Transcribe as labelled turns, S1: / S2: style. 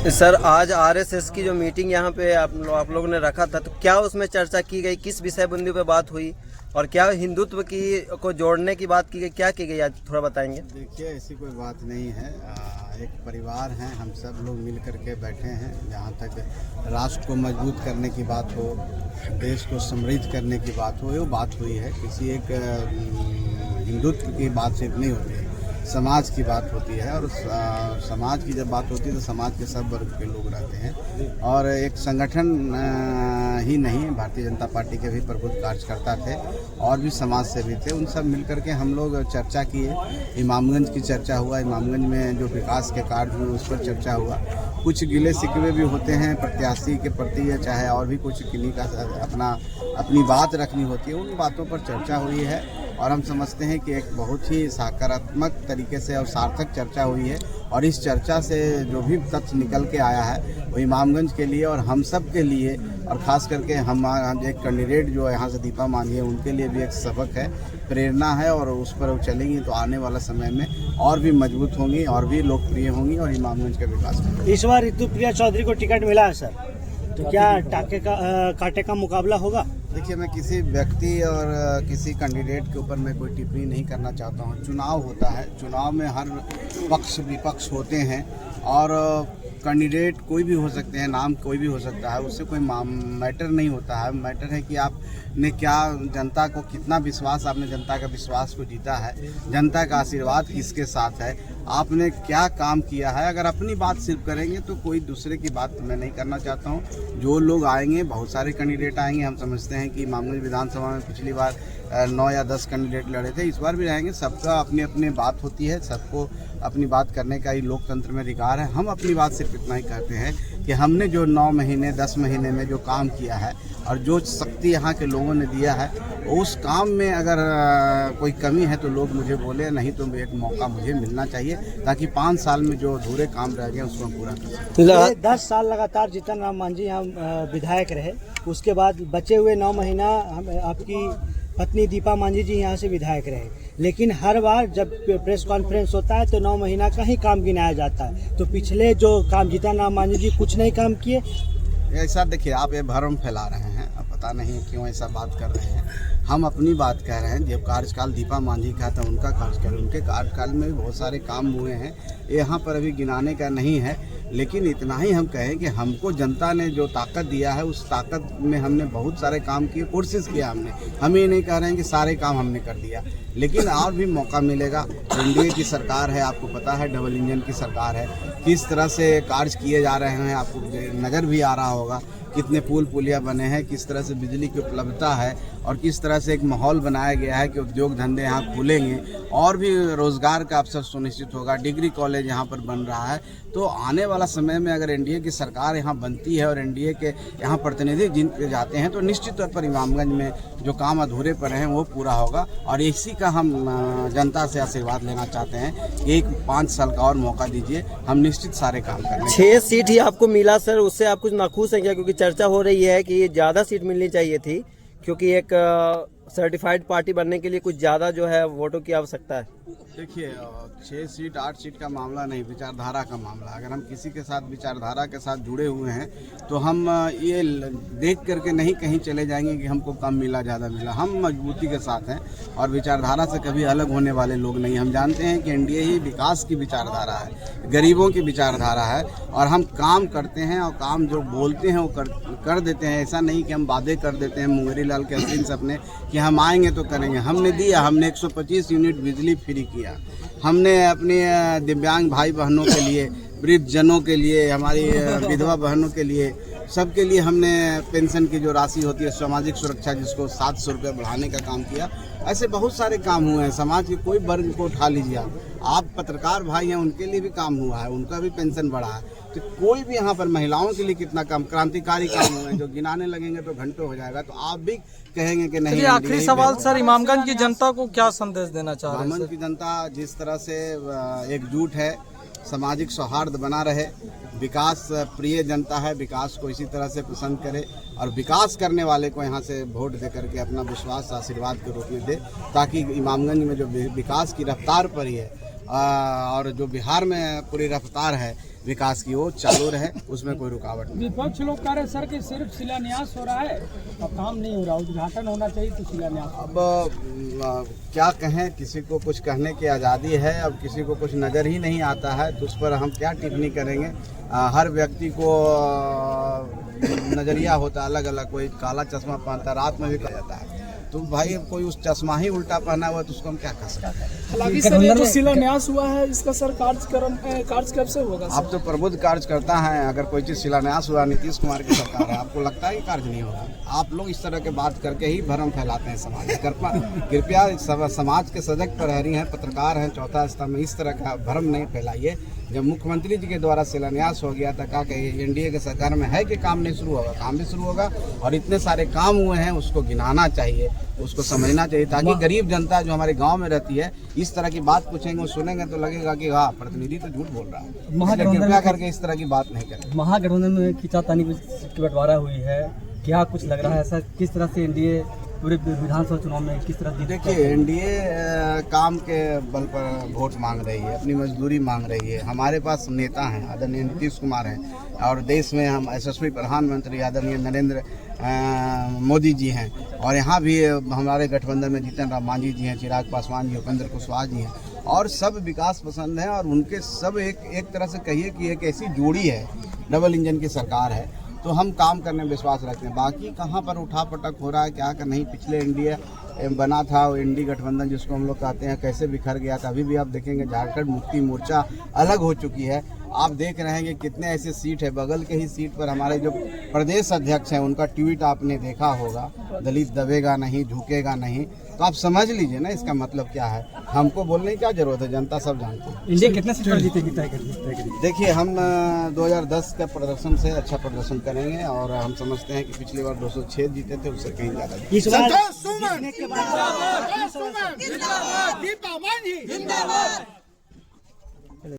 S1: Sir आज RSS की जो मीटिंग यहाँ पे आप लोगों ने रखा था, तो क्या उसमें चर्चा की गई, किस विषय बिंदु पे बात हुई और क्या हिंदुत्व की को जोड़ने की बात की गई, क्या की गई आज थोड़ा बताएंगे?
S2: देखिए, ऐसी कोई बात नहीं है। एक परिवार हैं, हम सब लोग मिल करके बैठे हैं। जहाँ तक राष्ट्र को मजबूत करने की बात हो, देश को समृद्ध करने की बात हो, वो बात हुई है। किसी एक हिंदुत्व की बात सिर्फ नहीं होती है, समाज की बात होती है। और समाज की जब बात होती है तो समाज के सब वर्ग के लोग रहते हैं। और एक संगठन ही नहीं, भारतीय जनता पार्टी के भी प्रबुद्ध कार्यकर्ता थे और भी समाज सेवी थे। उन सब मिल करके हम लोग चर्चा किए। इमामगंज की चर्चा हुआ, इमामगंज में जो विकास के कार्य हुए उस पर चर्चा हुआ। कुछ गिले शिकवे भी होते हैं प्रत्याशी के प्रति, या चाहे और भी कुछ किन्हीं का अपनी बात रखनी होती है, उन बातों पर चर्चा हुई है। और हम समझते हैं कि एक बहुत ही सकारात्मक तरीके से और सार्थक चर्चा हुई है। और इस चर्चा से जो भी तथ्य निकल के आया है वो इमामगंज के लिए और हम सब के लिए, और ख़ास करके हम एक कैंडिडेट जो यहाँ से दीपा मांझी है उनके लिए भी एक सबक है, प्रेरणा है। और उस पर वो चलेंगी तो आने वाला समय में और भी मजबूत होंगी और भी लोकप्रिय होंगी और इमामगंज का विकास होगा।
S3: इस बार ऋतुप्रिया चौधरी को टिकट मिला है सर, तो क्या कांटे का मुकाबला होगा?
S2: देखिए, मैं किसी व्यक्ति और किसी कैंडिडेट के ऊपर मैं कोई टिप्पणी नहीं करना चाहता हूँ। चुनाव होता है, चुनाव में हर पक्ष विपक्ष होते हैं और कैंडिडेट कोई भी हो सकते हैं, नाम कोई भी हो सकता है, उससे कोई मैटर नहीं होता है। मैटर है कि आपने क्या जनता को कितना विश्वास, आपने जनता का विश्वास को जीता है, जनता का आशीर्वाद किसके साथ है, आपने क्या काम किया है। अगर अपनी बात सिर्फ करेंगे तो कोई दूसरे की बात मैं नहीं करना चाहता हूँ। जो लोग आएंगे, बहुत सारे कैंडिडेट आएंगे। हम समझते हैं कि इमामगंज विधानसभा में पिछली बार 9 या 10 कैंडिडेट लड़े थे, इस बार भी रहेंगे। सबका अपनी अपनी बात होती है, सबको अपनी बात करने का ही लोकतंत्र में अधिकार है। हम अपनी बात सिर्फ इतना ही कहते हैं कि हमने जो 9 महीने 10 महीने में जो काम किया है और जो शक्ति यहाँ के लोगों ने दिया है, उस काम में अगर कोई कमी है तो लोग मुझे बोले, नहीं तो एक मौका मुझे मिलना चाहिए ताकि 5 साल में जो अधूरे काम रह गए उसको पूरा कर सकें।
S3: 10 साल लगातार जीतन राम मांझी यहाँ विधायक रहे, उसके बाद बचे हुए 9 महीना आपकी पत्नी दीपा मांझी जी यहाँ से विधायक रहे, लेकिन हर बार जब प्रेस कॉन्फ्रेंस होता है तो 9 महीना का ही काम गिनाया जाता है। तो पिछले जो काम जीतन राम मांझी जी कुछ नहीं काम किए।
S2: ऐसा देखिए, आप ये भ्रम फैला रहे हैं, अब पता नहीं क्यों ऐसा बात कर रहे हैं। हम अपनी बात कह रहे हैं। जब कार्यकाल दीपा मांझी का था, उनका कार्यकाल, उनके कार्यकाल में भी बहुत सारे काम हुए हैं, यहाँ पर अभी गिनाने का नहीं है। लेकिन इतना ही हम कहें कि हमको जनता ने जो ताकत दिया है, उस ताकत में हमने बहुत सारे काम किए, कोशिश किया हमने। हम ये नहीं कह रहे हैं कि सारे काम हमने कर दिया, लेकिन और भी मौका मिलेगा। एनडीए की सरकार है, आपको पता है, डबल इंजन की सरकार है। किस तरह से कार्य किए जा रहे हैं आपको नज़र भी आ रहा होगा। कितने पुल पुलिया बने हैं, किस तरह से बिजली की उपलब्धता है और किस तरह से एक माहौल बनाया गया है कि उद्योग धंधे यहाँ खुलेंगे और भी रोज़गार का अवसर सुनिश्चित होगा। डिग्री कॉलेज यहाँ पर बन रहा है। तो आने वाला समय में अगर एनडीए की सरकार यहाँ बनती है और एनडीए के यहाँ प्रतिनिधि जिन जाते हैं तो निश्चित तौर पर इमामगंज में जो काम अधूरे पर हैं वो पूरा होगा। और इसी का हम जनता से आशीर्वाद लेना चाहते हैं कि एक 5 साल का और मौका दीजिए, हम निश्चित सारे काम करेंगे।
S1: 6 सीट ही आपको मिला सर, उससे आप कुछ नाखुश हैं क्या? क्योंकि चर्चा हो रही है कि ज़्यादा सीट मिलनी चाहिए थी, क्योंकि एक सर्टिफाइड पार्टी बनने के लिए कुछ ज़्यादा जो है वोटों की आवश्यकता है।
S2: देखिए, 6 सीट 8 सीट का मामला नहीं, विचारधारा का मामला। अगर हम किसी के साथ विचारधारा के साथ जुड़े हुए हैं तो हम ये देख करके नहीं कहीं चले जाएंगे कि हमको कम मिला ज़्यादा मिला। हम मजबूती के साथ हैं और विचारधारा से कभी अलग होने वाले लोग नहीं। हम जानते हैं कि एनडीए ही विकास की विचारधारा है, गरीबों की विचारधारा है और हम काम करते हैं और काम जो बोलते हैं वो कर देते हैं। ऐसा नहीं कि हम वादे कर देते हैं मुंगेरी लाल के हसीन सपने कि हम आएंगे तो करेंगे। हमने दिया, हमने 125 यूनिट बिजली फ्री किया, हमने अपने दिव्यांग भाई बहनों के लिए, वृद्ध जनों के लिए, हमारी विधवा बहनों के लिए, सबके लिए हमने पेंशन की जो राशि होती है, सामाजिक सुरक्षा, जिसको 700 रुपये बढ़ाने का काम किया। ऐसे बहुत सारे काम हुए हैं। समाज के कोई वर्ग को उठा लीजिए आप पत्रकार भाई हैं, उनके लिए भी काम हुआ है, उनका भी पेंशन बढ़ा है। तो कोई भी यहाँ पर महिलाओं के लिए कितना काम, क्रांतिकारी काम हुए हैं, जो गिनाने लगेंगे तो घंटों हो जाएगा। तो आप भी कहेंगे कि नहीं।
S4: आखिरी सवाल सर, इमामगंज की जनता को क्या संदेश देना चाह रहे हैं?
S2: इमामगंज की जनता जिस तरह से एकजुट है, सामाजिक सौहार्द बना रहे, विकास प्रिय जनता है, विकास को इसी तरह से पसंद करे और विकास करने वाले को यहाँ से वोट दे करके अपना विश्वास आशीर्वाद के रूप में दे, ताकि इमामगंज में जो विकास की रफ्तार पर ही है और जो बिहार में पूरी रफ्तार है, विकास की वो चालू रहे, उसमें कोई रुकावट नहीं।
S5: विपक्ष लोग कह रहे सर कि सिर्फ शिलान्यास हो रहा है और काम नहीं हो रहा, उद्घाटन होना चाहिए तो शिलान्यास।
S2: अब क्या कहें, किसी को कुछ कहने की आज़ादी है, अब किसी को कुछ नज़र ही नहीं आता है तो उस पर हम क्या टिप्पणी करेंगे। हर व्यक्ति को नज़रिया होता अलग अलग, कोई काला चश्मा पहनता है, रात में भी कहा जाता है, तो भाई कोई उस चश्मा ही उल्टा पहना हुआ तो उसको हम क्या कर सकते हैं।
S5: हालांकि सर ये जो शिलान्यास हुआ है इसका सर कार्य कब से होगा?
S2: आप तो प्रबुद्ध कार्य करता है, अगर कोई चीज़ शिलान्यास हुआ, नीतीश कुमार की सरकार है, आपको लगता है कि कार्य नहीं होगा? आप लोग इस तरह के बात करके ही भ्रम फैलाते हैं समाज में। कृपया समाज के सजग प्रहरी हैं, पत्रकार हैं, चौथा स्तंभ, इस तरह का भ्रम नहीं फैलाइए। जब मुख्यमंत्री जी के द्वारा शिलान्यास हो गया था, कहा कि एनडीए के सरकार में है कि काम नहीं शुरू होगा, काम भी शुरू होगा और इतने सारे काम हुए हैं, उसको गिनाना चाहिए, उसको समझना चाहिए, ताकि गरीब जनता जो हमारे गांव में रहती है इस तरह की बात पूछेंगे, वो सुनेंगे तो लगेगा कि हाँ प्रतिनिधि तो झूठ बोल रहा है। कृपया करके इस तरह की बात नहीं करें।
S6: महागठबंधन में खींचातानी की बंटवारा हुई है, क्या कुछ लग रहा है सर, किस तरह से एनडीए पूरे विधानसभा चुनाव में किस तरह जीत?
S2: देखिए, एनडीए काम के बल पर वोट मांग रही है, अपनी मजदूरी मांग रही है। हमारे पास नेता हैं, आदरणीय नीतीश कुमार हैं, और देश में हम यशस्वी प्रधानमंत्री आदरणीय नरेंद्र मोदी जी हैं, और यहाँ भी हमारे गठबंधन में जीतन राम मांझी जी हैं, चिराग पासवान जी, उपेंद्र कुशवाहा जी हैं, और सब विकास पसंद हैं, और उनके सब एक तरह से कहिए कि एक ऐसी जोड़ी है, डबल इंजन की सरकार है, तो हम काम करने में विश्वास रखते हैं। बाकी कहाँ पर उठा पटक हो रहा है, क्या कर नहीं, पिछले एनडीए बना था, वो एनडी गठबंधन जिसको हम लोग कहते हैं, कैसे बिखर गया था। अभी भी आप देखेंगे झारखंड मुक्ति मोर्चा अलग हो चुकी है। आप देख रहे हैं कि कितने ऐसे सीट है, बगल के ही सीट पर हमारे जो प्रदेश अध्यक्ष हैं उनका ट्वीट आपने देखा होगा, दलित दबेगा नहीं, झुकेगा नहीं। तो आप समझ लीजिए ना इसका मतलब क्या है। हमको बोलने की क्या जरूरत है, जनता सब जानती है।
S6: इंडिया कितने सीट पर जीतेगी तय करिए?
S2: देखिए, हम 2010 के प्रदर्शन से अच्छा प्रदर्शन करेंगे, और हम समझते हैं कि पिछली बार 206 जीते थे, उससे कहीं ज़्यादा।
S3: इस बार जीतने के बाद